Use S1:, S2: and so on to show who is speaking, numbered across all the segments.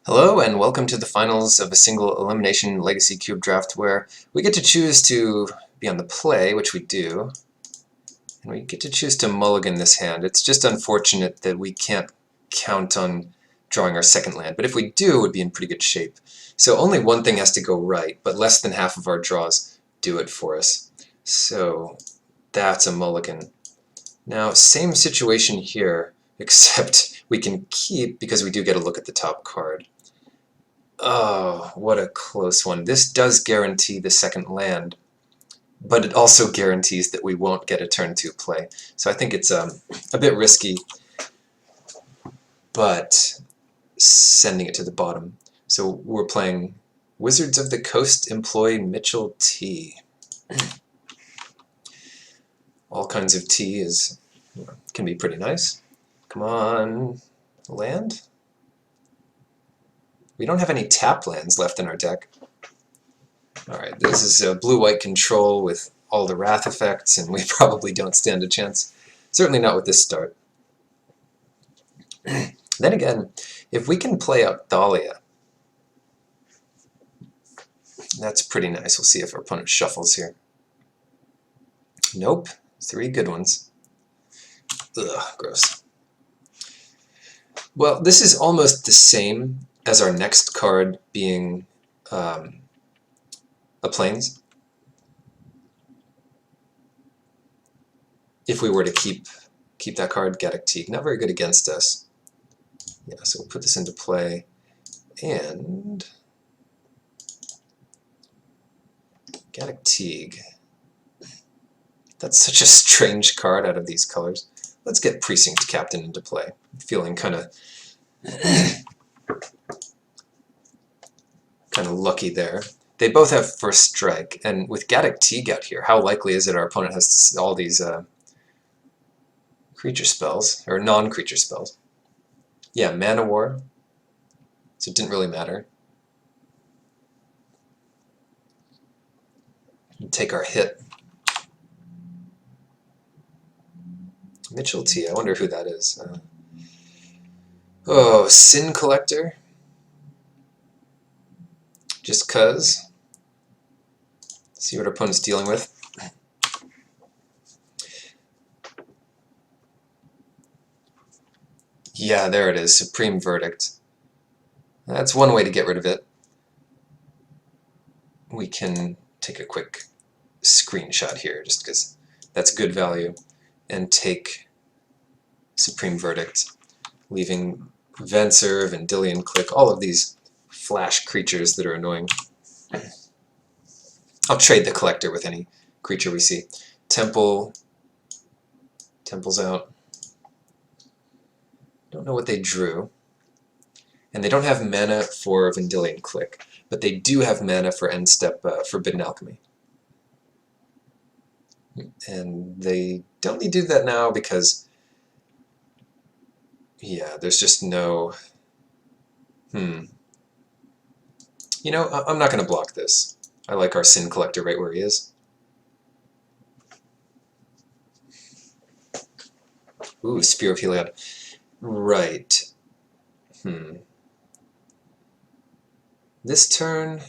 S1: Hello and welcome to the finals of a single elimination legacy cube draft where we get to choose to be on the play, which we do, and we get to choose to mulligan this hand. It's just unfortunate that we can't count on drawing our second land, but if we do, we'd be in pretty good shape. So only one thing has to go right, but less than half of our draws do it for us. So that's a mulligan. Now, same situation here, except we can keep because we do get a look at the top card. Oh, what a close one. This does guarantee the second land, but it also guarantees that we won't get a turn 2 play. So I think it's a bit risky, but sending it to the bottom. So we're playing Wizards of the Coast employ Mitchell T. All kinds of tea can be pretty nice. Come on, land? We don't have any tap lands left in our deck. Alright, this is a blue-white control with all the wrath effects, and we probably don't stand a chance. Certainly not with this start. Then again, if we can play out Thalia, that's pretty nice. We'll see if our opponent shuffles here. Nope. 3 good ones. Ugh, gross. Well, this is almost the same as our next card being a Plains. If we were to keep that card, Gaddock Teague, not very good against us. Yeah, so we'll put this into play, and Gaddock Teague. That's such a strange card out of these colors. Let's get Precinct Captain into play. I'm feeling kind of lucky there. They both have first strike, and with Gaddock Teague out here, how likely is it our opponent has all these creature spells, or non-creature spells? Yeah, Mana War, so it didn't really matter. Take our hit. Mitchell T, I wonder who that is. Oh, Sin Collector? Just cuz. See what our opponent's dealing with. Yeah, there it is, Supreme Verdict. That's one way to get rid of it. We can take a quick screenshot here, just because that's good value, and take Supreme Verdict, leaving Venser, Vendilion Click, all of these flash creatures that are annoying. I'll trade the Collector with any creature we see. Temple's out. Don't know what they drew. And they don't have mana for Vendilion Click, but they do have mana for end step Forbidden Alchemy. And they don't need to do that now because, yeah, there's just no... You know, I'm not going to block this. I like our Sin Collector right where he is. Ooh, Spear of Heliod. Right. This turn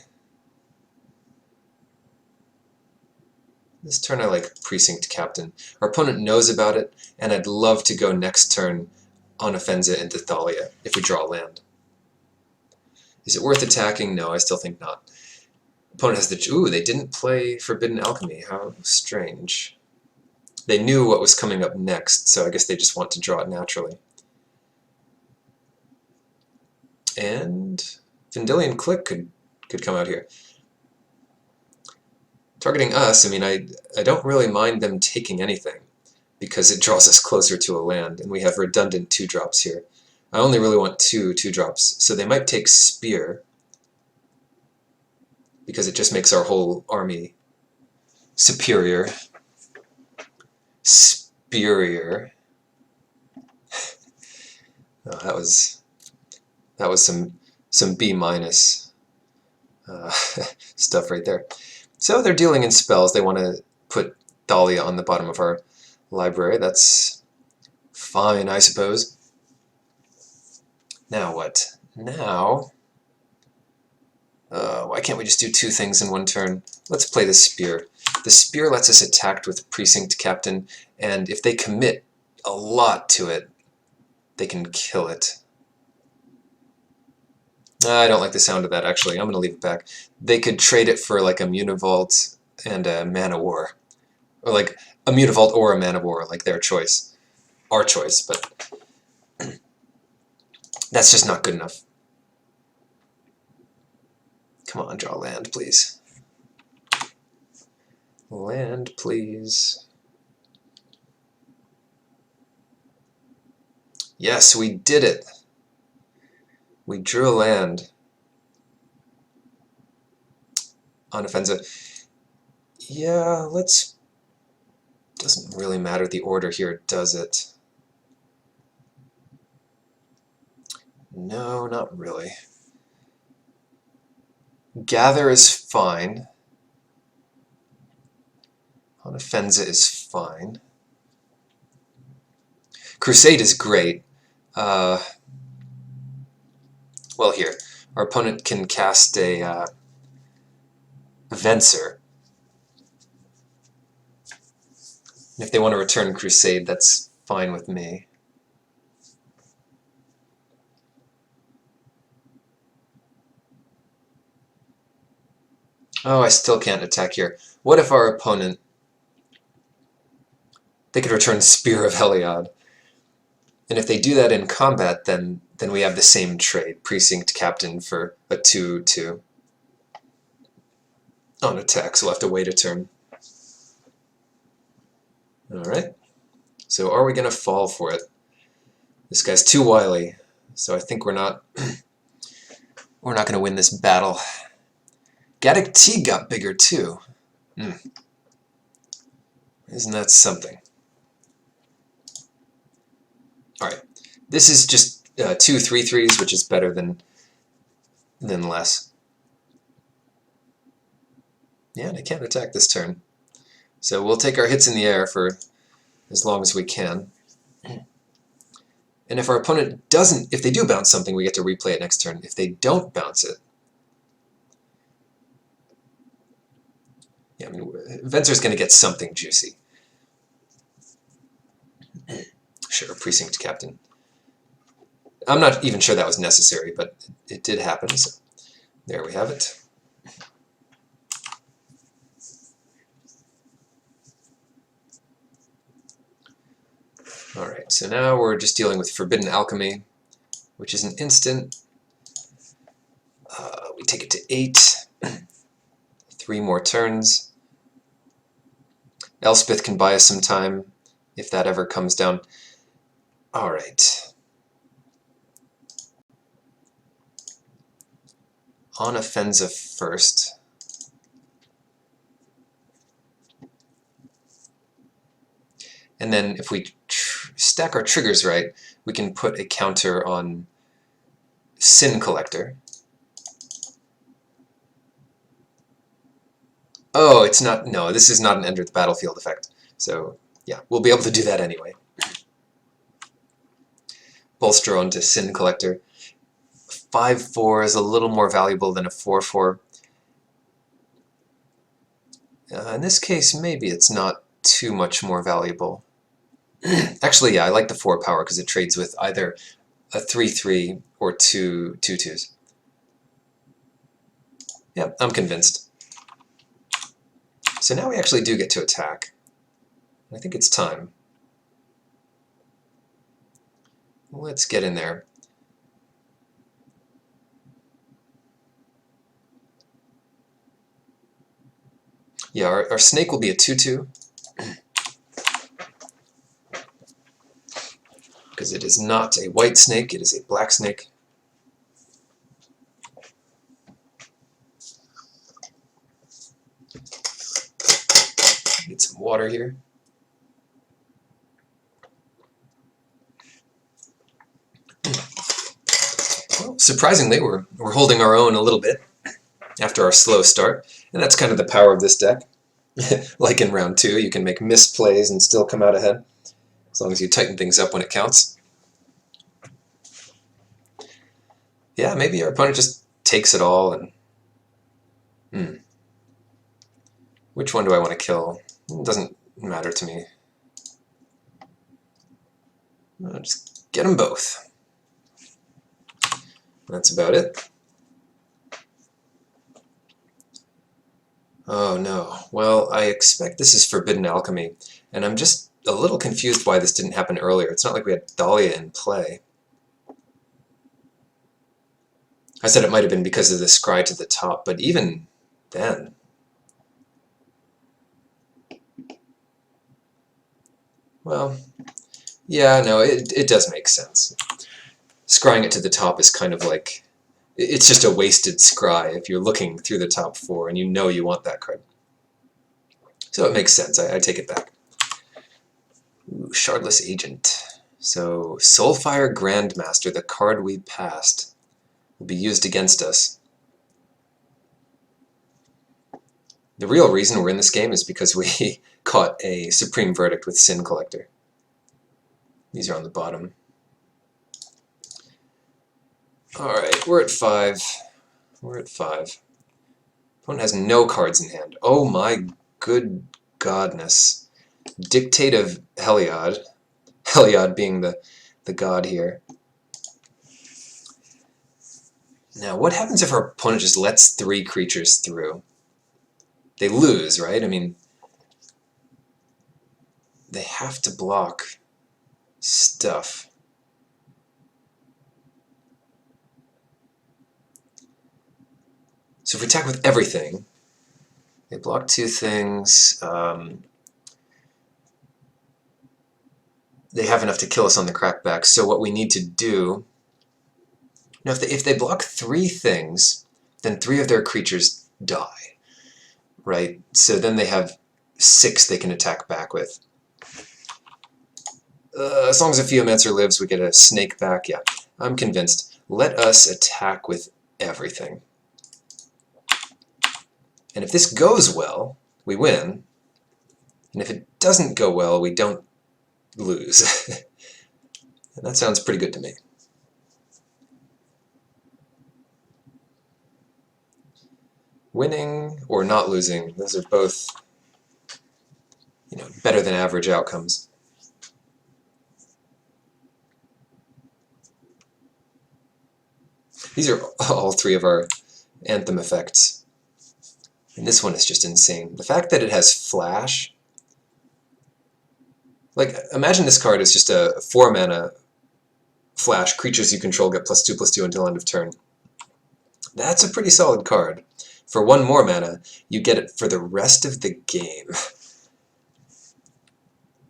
S1: I like Precinct Captain. Our opponent knows about it, and I'd love to go next turn on Offenza into Thalia if we draw land. Is it worth attacking? No, I still think not. Opponent has the... Ooh, they didn't play Forbidden Alchemy. How strange. They knew what was coming up next, so I guess they just want to draw it naturally. And Vendilion Click could come out here. Targeting us, I mean, I don't really mind them taking anything, because it draws us closer to a land, and we have redundant 2-drops here. I only really want 2-2-drops, so they might take Spear, because it just makes our whole army superior. Superior. Oh, that was some B- stuff right there. So they're dealing in spells. They want to put Thalia on the bottom of our library. That's fine, I suppose. Now what? Now Why can't we just do two things in one turn? Let's play the Spear. The Spear lets us attack with Precinct Captain, and if they commit a lot to it, they can kill it. I don't like the sound of that, actually. I'm going to leave it back. They could trade it for like a Mutavault and a Man of War. Or like a Mutavault or a Man of War, like their choice. Our choice, but that's just not good enough. Come on, draw land, please. Land, please. Yes, we did it. We drew a land on Offensive. Yeah, let's... Doesn't really matter the order here, does it? No, not really. Gather is fine. Onofenza is fine. Crusade is great. Well, here. Our opponent can cast a Venser. And if they want to return Crusade, that's fine with me. Oh, I still can't attack here. What if our opponent... They could return Spear of Heliod. And if they do that in combat, then we have the same trade. Precinct Captain for a 2/2. On attack, so we'll have to wait a turn. Alright. So are we going to fall for it? This guy's too wily, so I think we're not going to win this battle. Gaddock T got bigger too. Isn't that something? Alright, this is just 2 3/3s, which is better than less. Yeah, and I can't attack this turn. So we'll take our hits in the air for as long as we can. And if our opponent doesn't, if they do bounce something, we get to replay it next turn. If they don't bounce it, yeah, I mean, Venser's going to get something juicy. Sure, Precinct Captain. I'm not even sure that was necessary, but it did happen, so there we have it. Alright, so now we're just dealing with Forbidden Alchemy, which is an instant. We take it to 8. 3 more turns. Elspeth can buy us some time, if that ever comes down. Alright. On Offensive first. And then if we stack our triggers right, we can put a counter on Sin Collector. Oh, it's not, no, this is not an enter the battlefield effect. So, yeah, we'll be able to do that anyway. Bolster onto Sin Collector. 5/4 is a little more valuable than a 4/4. In this case, maybe it's not too much more valuable. Actually, yeah, I like the 4 power because it trades with either a 3/3 or 2 2/2s. Yeah, I'm convinced. So now we actually do get to attack. I think it's time. Let's get in there. Yeah, our snake will be a 2/2. Because it is not a white snake, it is a black snake. Get some water here. Well, surprisingly, we're holding our own a little bit after our slow start, and that's kind of the power of this deck. Like in round 2, you can make misplays and still come out ahead, as long as you tighten things up when it counts. Yeah, maybe our opponent just takes it all and Which one do I want to kill? It doesn't matter to me. I'll just get them both. That's about it. Oh no. Well, I expect this is forbidden alchemy, and I'm just a little confused why this didn't happen earlier. It's not like we had Dahlia in play. I said it might have been because of the scry to the top, but even then... Well, yeah, no, it does make sense. Scrying it to the top is kind of like... It's just a wasted scry if you're looking through the top four and you know you want that card. So it makes sense. I take it back. Ooh, Shardless Agent. So, Soulfire Grandmaster, the card we passed, will be used against us. The real reason we're in this game is because we caught a Supreme Verdict with Sin Collector. These are on the bottom. Alright, we're at 5. We're at 5. Opponent has no cards in hand. Oh my good godness. Dictate of Heliod. Heliod being the god here. Now, what happens if our opponent just lets 3 creatures through? They lose, right? I mean, they have to block stuff. So if we attack with everything, they block 2 things. They have enough to kill us on the crackback. So what we need to do... Now, if they block 3 things, then 3 of their creatures die, right? So then they have 6 they can attack back with. As long as a Theomancer lives, we get a snake back. Yeah, I'm convinced. Let us attack with everything. And if this goes well, we win. And if it doesn't go well, we don't lose. And that sounds pretty good to me. Winning or not losing, those are both, better than average outcomes. These are all 3 of our Anthem effects. And this one is just insane. The fact that it has Flash... Like, imagine this card is just a 4-mana Flash. Creatures you control get +2/+2 until end of turn. That's a pretty solid card. For 1 more mana, you get it for the rest of the game.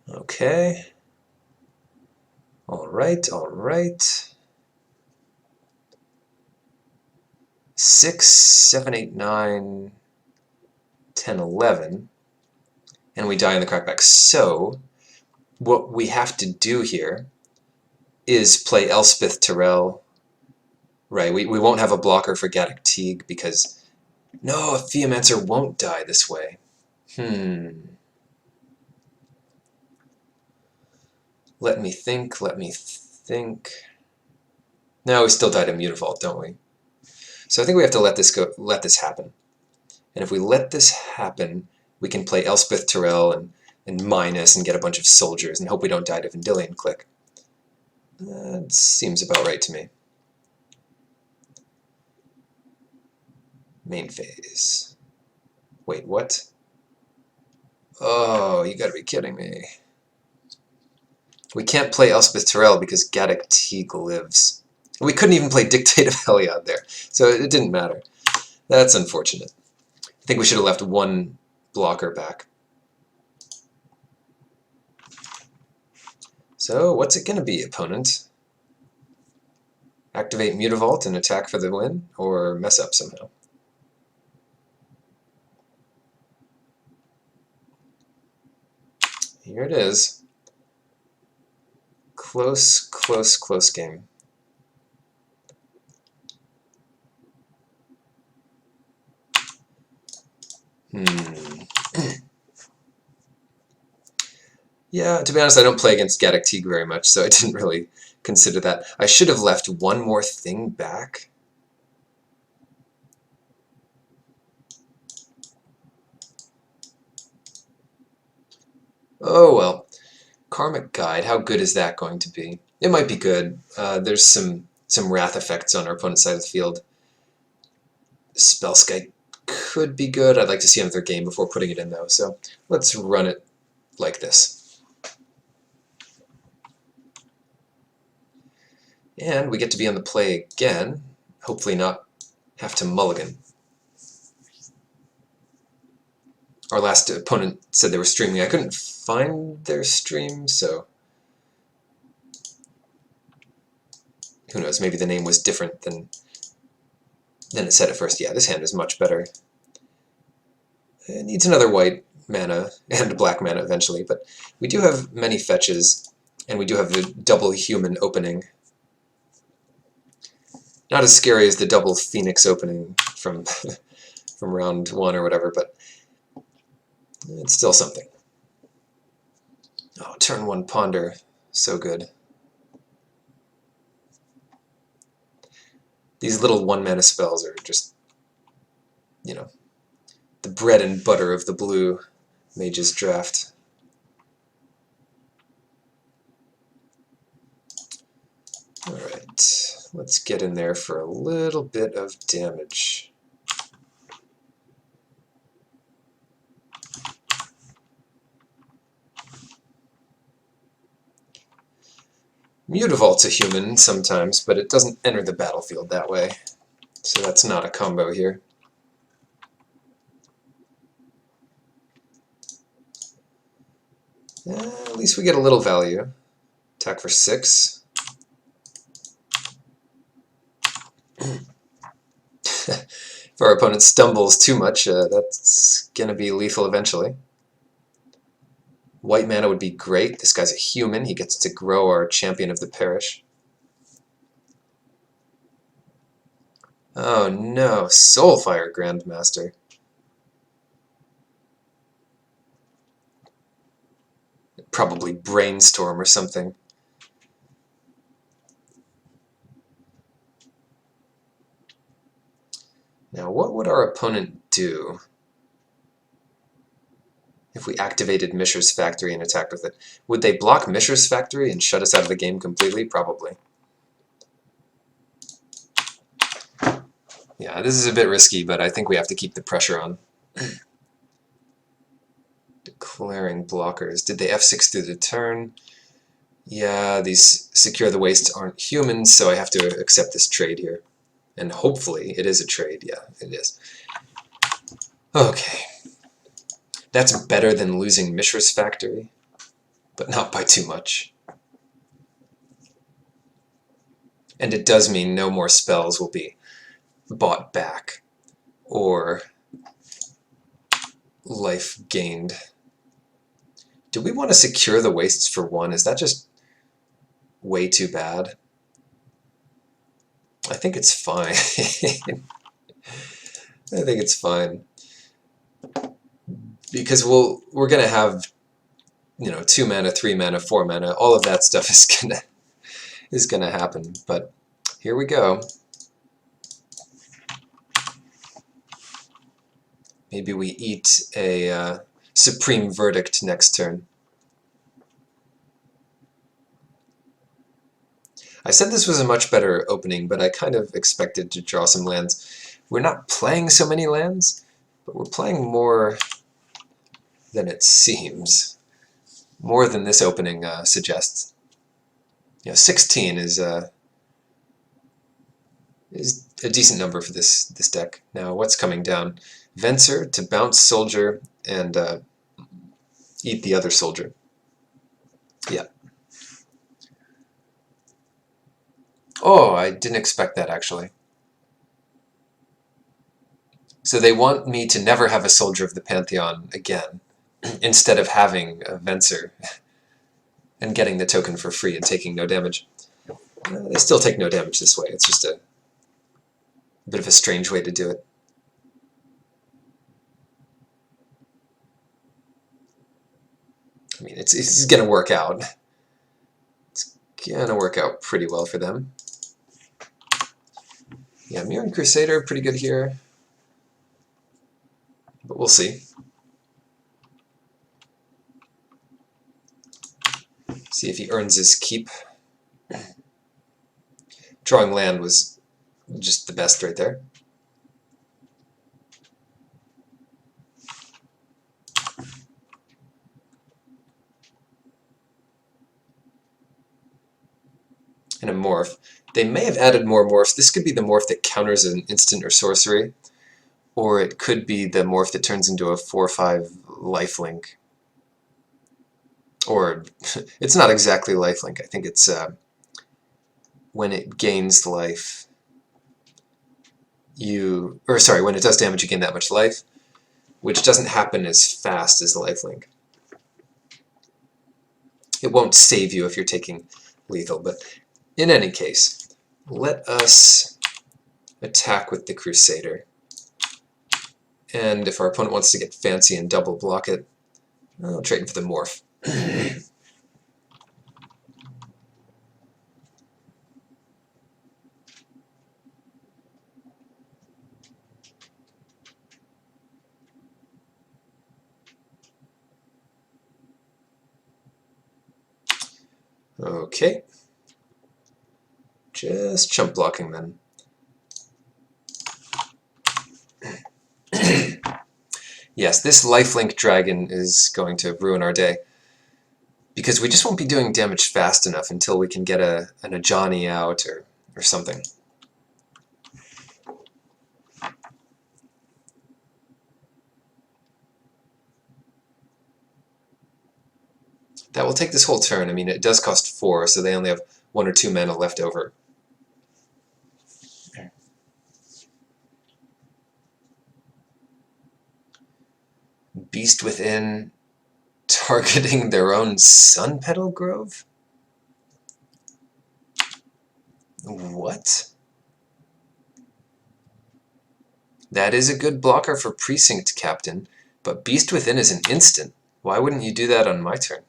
S1: Okay. Alright, alright. 6, 7, 8, 9, 10, 11. And we die in the crackback. So, what we have to do here is play Elspeth Tyrell. Right, we won't have a blocker for Gaddock Teague because... No, a Theomancer won't die this way. Let me think, let me think... No, we still die to Mutavault, don't we? So I think we have to let this happen. And if we let this happen, we can play Elspeth Tyrell and minus and get a bunch of soldiers and hope we don't die to Vendilion Click. That seems about right to me. Main phase. Wait, what? Oh, you gotta be kidding me. We can't play Elspeth Tyrell because Gaddock Teague lives. We couldn't even play Dictate of Heliod there, so it didn't matter. That's unfortunate. I think we should have left 1 blocker back. So, what's it gonna be, opponent? Activate Mutavault and attack for the win, or mess up somehow? Here it is. Close, close, close game. Yeah, to be honest, I don't play against Gaddock Teague very much, so I didn't really consider that. I should have left 1 more thing back. Oh well. Karmic Guide, how good is that going to be? It might be good. There's some wrath effects on our opponent's side of the field. Spellskite could be good. I'd like to see another game before putting it in though, so let's run it like this. And we get to be on the play again, hopefully not have to mulligan. Our last opponent said they were streaming. I couldn't find their stream, so who knows, maybe the name was different than it said at first. Yeah, this hand is much better. It needs another white mana and black mana eventually, but we do have many fetches, and we do have the double human opening. Not as scary as the double Phoenix opening from from round 1 or whatever, but it's still something. Oh, turn 1 Ponder. So good. These little 1-mana spells are just, you know, the bread and butter of the blue mage's draft. Alright, let's get in there for a little bit of damage. Mutavault's a human sometimes, but it doesn't enter the battlefield that way. So that's not a combo here. At least we get a little value. Attack for 6. If our opponent stumbles too much, that's going to be lethal eventually. White mana would be great. This guy's a human. He gets to grow our champion of the parish. Oh no, Soulfire Grandmaster. Probably Brainstorm or something. Now, what would our opponent do if we activated Mishra's Factory and attacked with it? Would they block Mishra's Factory and shut us out of the game completely? Probably. Yeah, this is a bit risky, but I think we have to keep the pressure on. Declaring blockers. Did they F6 through the turn? Yeah, these Secure the Waste aren't humans, so I have to accept this trade here. And hopefully it is a trade. Yeah, it is. Okay. That's better than losing Mishra's Factory, but not by too much. And it does mean no more spells will be bought back or life gained. Do we want to secure the wastes for 1? Is that just way too bad? I think it's fine. I think it's fine. Because we're gonna have, you know, 2 mana, 3 mana, 4 mana, all of that stuff is gonna happen. But here we go. Maybe we eat a Supreme Verdict next turn. I said this was a much better opening, but I kind of expected to draw some lands. We're not playing so many lands, but we're playing more than it seems. More than this opening suggests. You know, 16 is a decent number for this deck. Now, what's coming down? Venser to bounce Soldier and eat the other Soldier. Yeah. Oh, I didn't expect that, actually. So they want me to never have a Soldier of the Pantheon again, instead of having a Venser and getting the token for free and taking no damage. They still take no damage this way. It's just a bit of a strange way to do it. I mean, it's going to work out. It's going to work out pretty well for them. Yeah, Mirran Crusader, pretty good here. But we'll see. See if he earns his keep. Drawing land was just the best right there. And a morph. They may have added more morphs. This could be the morph that counters an instant or sorcery, or it could be the morph that turns into a 4/5 lifelink. Or, it's not exactly lifelink. I think it's when it gains life, when it does damage, you gain that much life, which doesn't happen as fast as the lifelink. It won't save you if you're taking lethal, but in any case, let us attack with the Crusader. And if our opponent wants to get fancy and double block it, I'll trade for the morph. Okay. Just chump blocking then. Yes, this lifelink dragon is going to ruin our day, because we just won't be doing damage fast enough until we can get an Ajani out or something. That will take this whole turn. I mean, it does cost 4, so they only have 1 or 2 mana left over. Beast Within targeting their own Sun Petal Grove? What? That is a good blocker for Precinct Captain, but Beast Within is an instant. Why wouldn't you do that on my turn?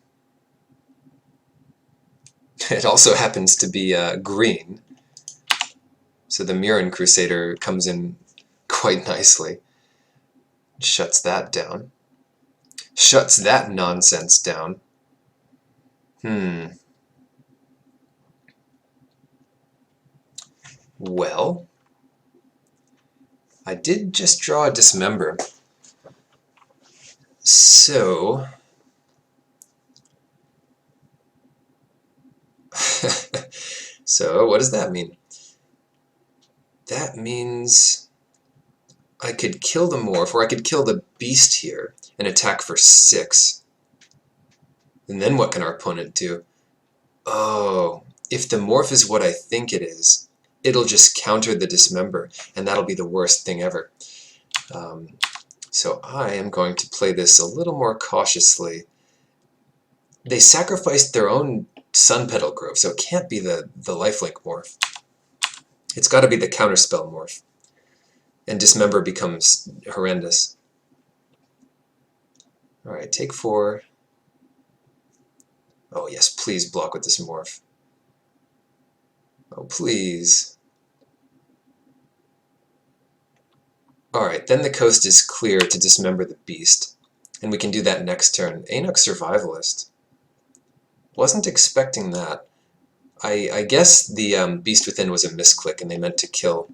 S1: It also happens to be green, so the Mirren Crusader comes in quite nicely. Shuts that down. Shuts that nonsense down. Well, I did just draw a Dismember. So... so, what does that mean? That means I could kill the morph, or I could kill the beast here and attack for 6. And then what can our opponent do? Oh, if the morph is what I think it is, it'll just counter the Dismember, and that'll be the worst thing ever. So I am going to play this a little more cautiously. They sacrificed their own Sun Petal Grove, so it can't be the lifelink morph. It's got to be the counterspell morph. And Dismember becomes horrendous. Alright, take 4. Oh yes, please block with this morph. Oh, please. Alright, then the coast is clear to Dismember the beast. And we can do that next turn. Anuk Survivalist. Wasn't expecting that. I guess the Beast Within was a misclick and they meant to kill,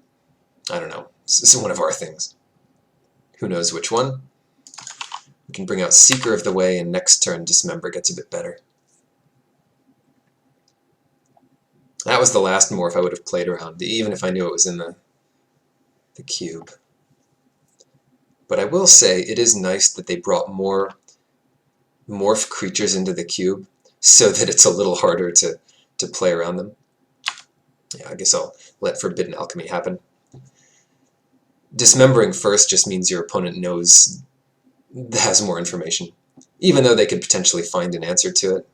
S1: I don't know, this is one of our things. Who knows which one? We can bring out Seeker of the Way, and next turn Dismember gets a bit better. That was the last morph I would have played around, even if I knew it was in the cube. But I will say, it is nice that they brought more morph creatures into the cube, so that it's a little harder to play around them. Yeah, I guess I'll let Forbidden Alchemy happen. Dismembering first just means your opponent has more information, even though they could potentially find an answer to it.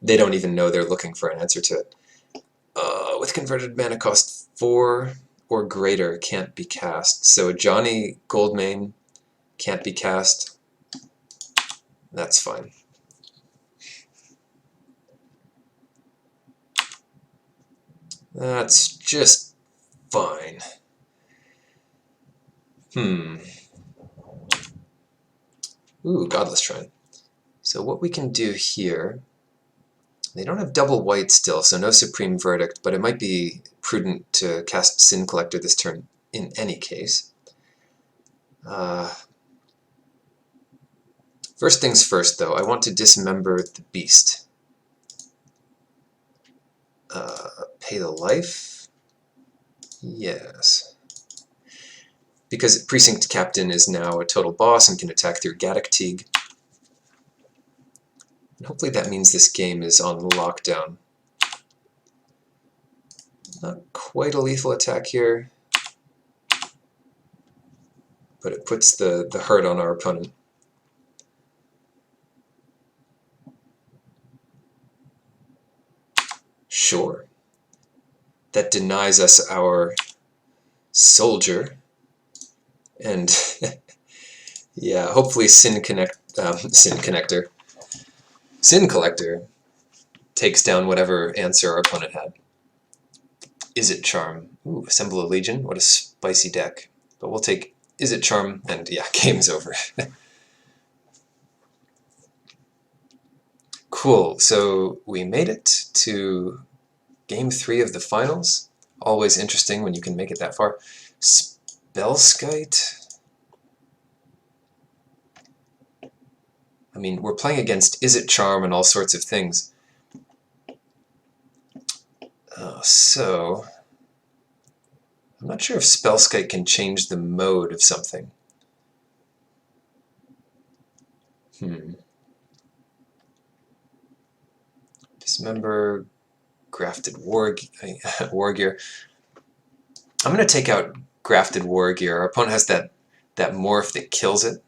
S1: They don't even know they're looking for an answer to it. With converted mana cost 4 or greater, can't be cast. So Johnny Goldmane can't be cast. That's fine. That's just fine. Ooh, Godless Shrine. So what we can do here, they don't have double white still, so no Supreme Verdict, but it might be prudent to cast Sin Collector this turn in any case. First things first, though, I want to dismember the beast. Pay the life? Yes. Because Precinct Captain is now a total boss and can attack through Gaddock Teague. And hopefully that means this game is on lockdown. Not quite a lethal attack here, but it puts the hurt on our opponent. Sure. That denies us our soldier. And yeah, hopefully Sin Collector takes down whatever answer our opponent had. Is It Charm? Ooh, Assemble a Legion. What a spicy deck. But we'll take Is It Charm, and yeah, game's over. Cool, so we made it to Game 3 of the finals. Always interesting when you can make it that far. Spellskite? I mean, we're playing against Is It Charm and all sorts of things. So, I'm not sure if Spellskite can change the mode of something. Dismember, Grafted War Gear. I'm going to take out Grafted War Gear. Our opponent has that morph that kills it.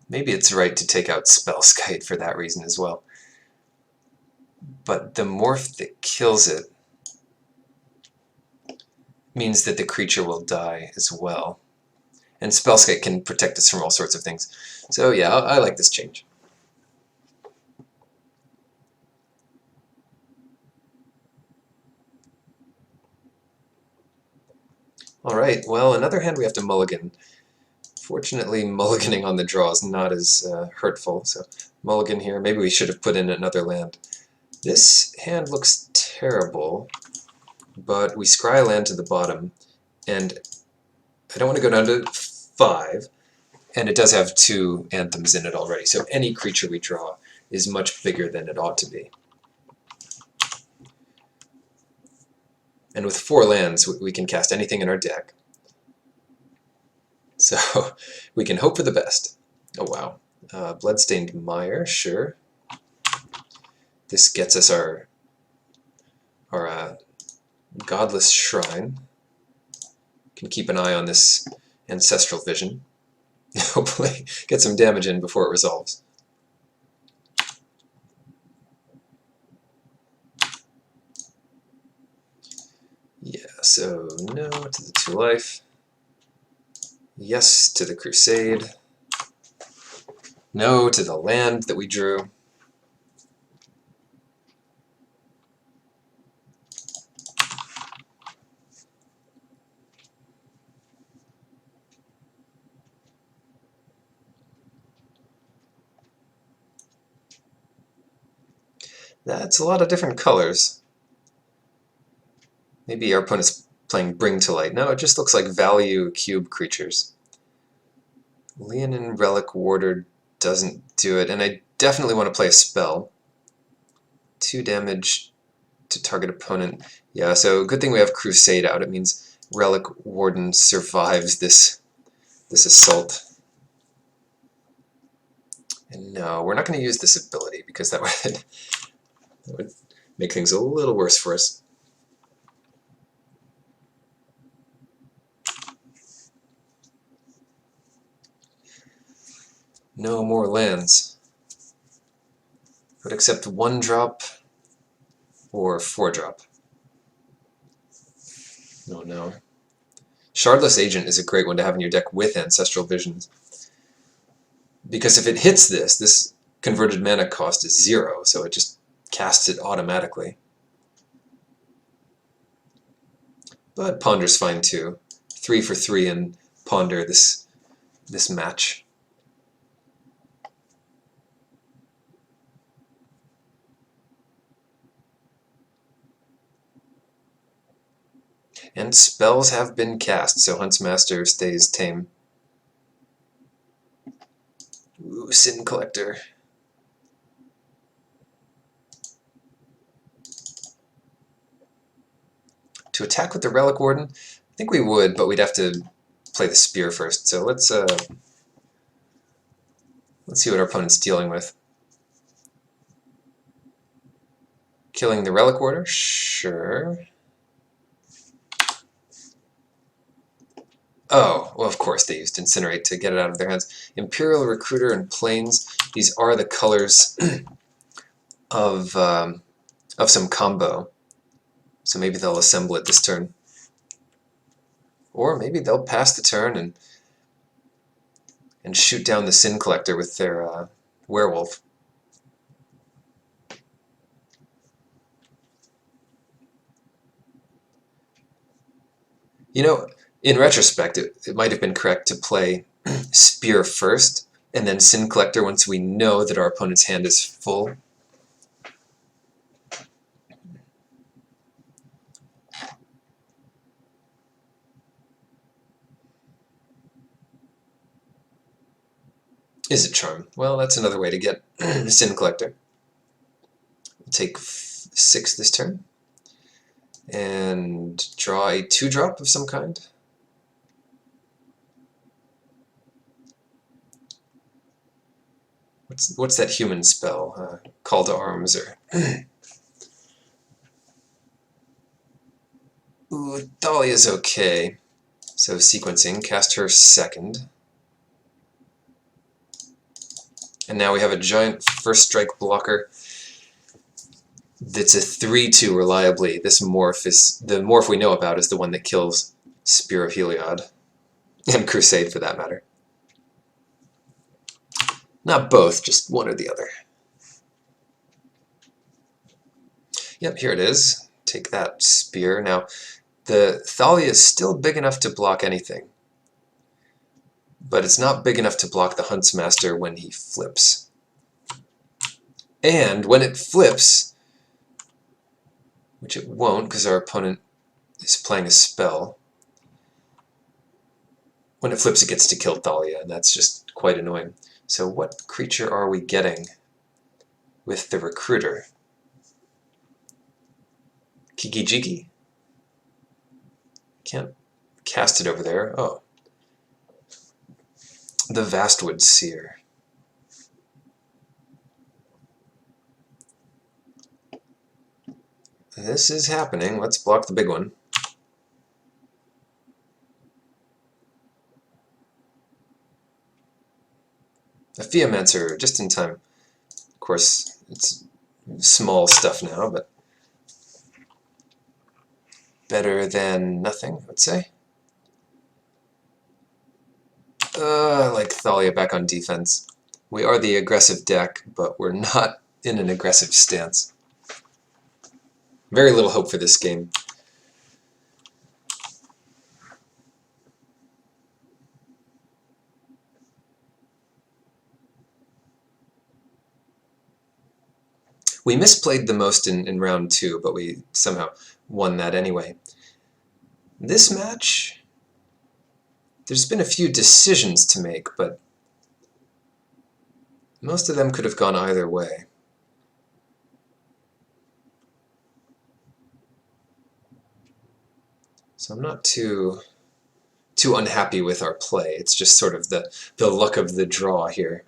S1: Maybe it's right to take out Spellskite for that reason as well. But the morph that kills it means that the creature will die as well. And Spellskite can protect us from all sorts of things. So yeah, I like this change. Alright, well, another hand we have to mulligan. Fortunately, mulliganing on the draw is not as hurtful, so mulligan here. Maybe we should have put in another land. This hand looks terrible, but we scry a land to the bottom, and I don't want to go down to 5, and it does have 2 anthems in it already, so any creature we draw is much bigger than it ought to be. And with 4 lands, we can cast anything in our deck. So we can hope for the best. Oh wow. Bloodstained Mire, sure. This gets us our Godless Shrine. Can keep an eye on this Ancestral Vision. Hopefully get some damage in before it resolves. Yeah, so no to the 2 life. Yes to the Crusade. No to the land that we drew. That's a lot of different colors. Maybe our opponent's playing Bring to Light. No, it just looks like value cube creatures. Leonin Relic Warder doesn't do it, and I definitely want to play a spell. 2 damage to target opponent. Yeah, so good thing we have Crusade out. It means Relic Warden survives this assault. And no, we're not going to use this ability because that would make things a little worse for us. No more lands. Would accept 1-drop or 4-drop. Oh no. Shardless Agent is a great one to have in your deck with Ancestral Visions. Because if it hits this converted mana cost is 0, so it just casts it automatically. But Ponder's fine too. 3 for 3 and Ponder this match. And spells have been cast, so Huntsmaster stays tame. Ooh, Sin Collector. To attack with the Relic Warden? I think we would, but we'd have to play the Spear first. So let's see what our opponent's dealing with. Killing the Relic Warder? Sure. Oh, well, of course they used Incinerate to get it out of their hands. Imperial Recruiter and Plains. These are the colors of some combo. So maybe they'll assemble it this turn. Or maybe they'll pass the turn and shoot down the Sin Collector with their Werewolf. You know, in retrospect, it might have been correct to play Spear first, and then Sin Collector once we know that our opponent's hand is full. Is it Charm? Well, that's another way to get Sin Collector. We'll take 6 this turn, and draw a 2-drop of some kind. What's that human spell? Call to Arms or... Ooh, Dahlia's okay. So sequencing, cast her second. And now we have a giant first strike blocker that's a 3-2 reliably. This morph is the morph we know about is the one that kills Spear of Heliod. And Crusade for that matter. Not both, just one or the other. Yep, here it is. Take that Spear. Now, the Thalia is still big enough to block anything. But it's not big enough to block the Huntsmaster when he flips. And when it flips, which it won't because our opponent is playing a spell, when it flips it gets to kill Thalia, and that's just quite annoying. So what creature are we getting with the Recruiter? Kiki-Jiki? Can't cast it over there. Oh. The Vastwood Seer. This is happening. Let's block the big one. A Theomancer, just in time. Of course, it's small stuff now, but better than nothing, I would say. I like Thalia back on defense. We are the aggressive deck, but we're not in an aggressive stance. Very little hope for this game. We misplayed the most in round 2, but we somehow won that anyway. This match, there's been a few decisions to make, but most of them could have gone either way. So I'm not too unhappy with our play. It's just sort of the luck of the draw here.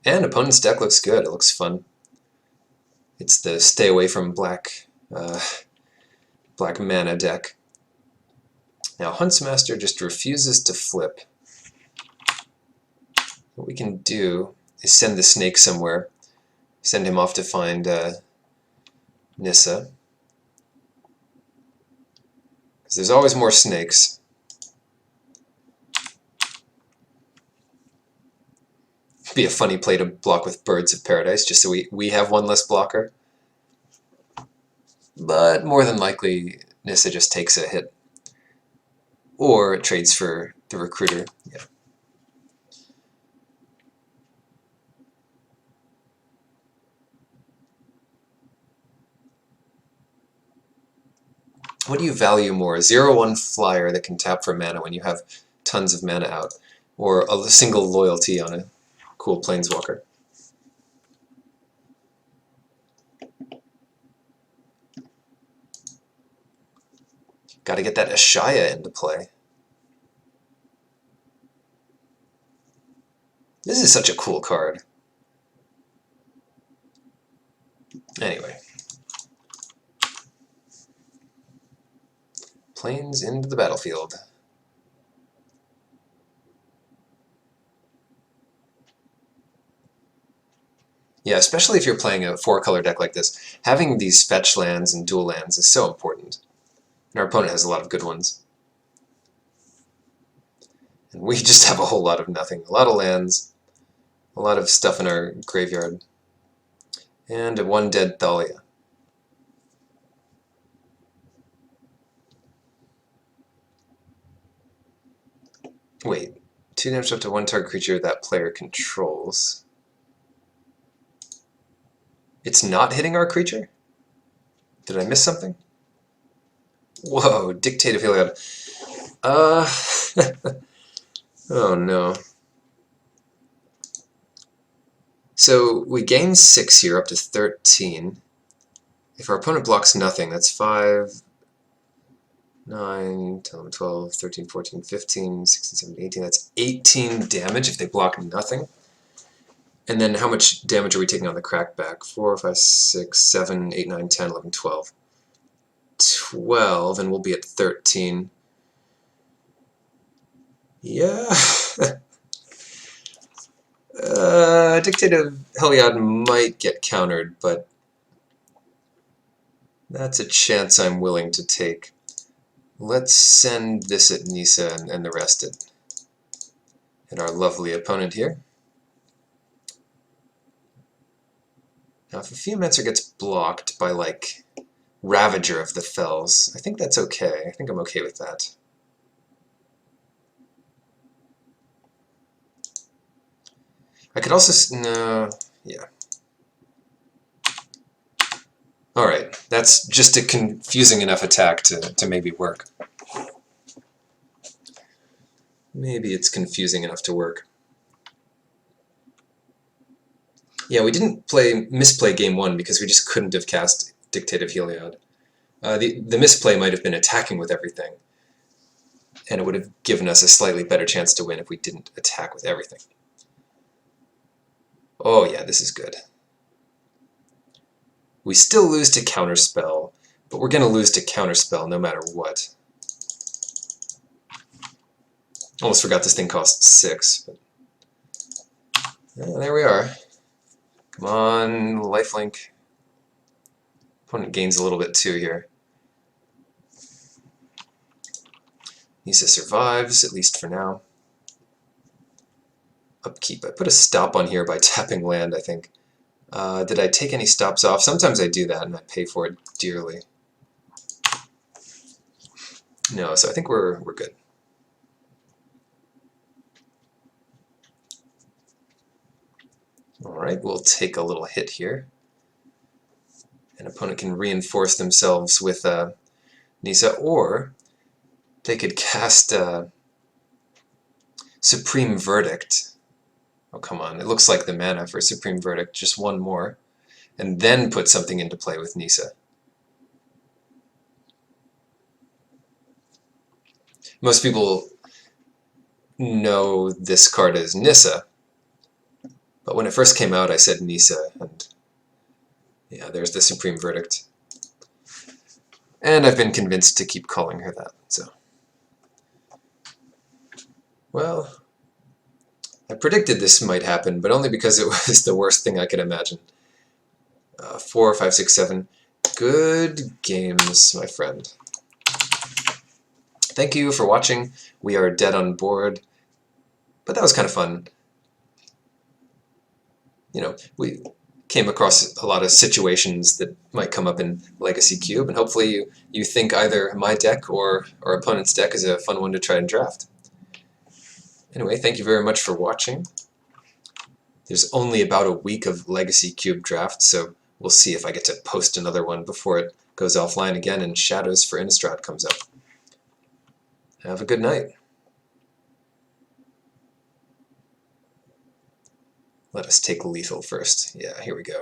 S1: And opponent's deck looks good. It looks fun. It's the stay away from black mana deck. Now Huntsmaster just refuses to flip. What we can do is send the snake somewhere. Send him off to find Nissa. Because there's always more snakes. It'd be a funny play to block with Birds of Paradise, just so we have one less blocker. But more than likely, Nissa just takes a hit. Or it trades for the Recruiter. Yeah. What do you value more? A 0/1 flyer that can tap for mana when you have tons of mana out, or a single loyalty on a cool planeswalker? Gotta get that Ashaya into play. This is such a cool card. Anyway. Planes into the battlefield. Yeah, especially if you're playing a 4-color deck like this, having these fetch lands and dual lands is so important. And our opponent has a lot of good ones. And we just have a whole lot of nothing. A lot of lands, a lot of stuff in our graveyard. And a 1 dead Thalia. Wait, 2 damage up to 1 target creature that player controls. It's not hitting our creature? Did I miss something? Whoa, Dictative Heliod. Oh no. So we gain 6 here, up to 13. If our opponent blocks nothing, that's 5, 9, 10, 11, 12, 13, 14, 15, 16, 17, 18. That's 18 damage if they block nothing. And then how much damage are we taking on the crackback? 4, 5, 6, 7, 8, 9, 10, 11, 12. 12, and we'll be at 13. Yeah. Dictative Heliod might get countered, but that's a chance I'm willing to take. Let's send this at Nisa and the rest at our lovely opponent here. Now, if a Feomancer gets blocked by, like, Ravager of the Fells, I think that's okay. I think I'm okay with that. I could also... no... yeah. Alright, that's just a confusing enough attack to maybe work. Maybe it's confusing enough to work. Yeah, we didn't misplay game 1 because we just couldn't have cast Dictative Heliod. The misplay might have been attacking with everything, and it would have given us a slightly better chance to win if we didn't attack with everything. Oh yeah, this is good. We still lose to Counterspell, but we're going to lose to Counterspell no matter what. Almost forgot this thing costs 6, but yeah, there we are. Come on, lifelink. Opponent gains a little bit too here. Nisa survives, at least for now. Upkeep. I put a stop on here by tapping land, I think. Did I take any stops off? Sometimes I do that and I pay for it dearly. No, so I think we're good. Alright, we'll take a little hit here. An opponent can reinforce themselves with Nisa, or they could cast Supreme Verdict. Oh, come on. It looks like the mana for Supreme Verdict. Just one more. And then put something into play with Nisa. Most people know this card as Nissa. But when it first came out, I said Nisa. And yeah, there's the Supreme Verdict. And I've been convinced to keep calling her that. So, well, I predicted this might happen, but only because it was the worst thing I could imagine. 4, 5, 6, 7. Good games, my friend. Thank you for watching. We are dead on board, but that was kind of fun. You know, we came across a lot of situations that might come up in Legacy Cube, and hopefully you think either my deck or our opponent's deck is a fun one to try and draft. Anyway, thank you very much for watching. There's only about a week of Legacy Cube draft, so we'll see if I get to post another one before it goes offline again and Shadows for Innistrad comes up. Have a good night. Let us take lethal first. Yeah, here we go.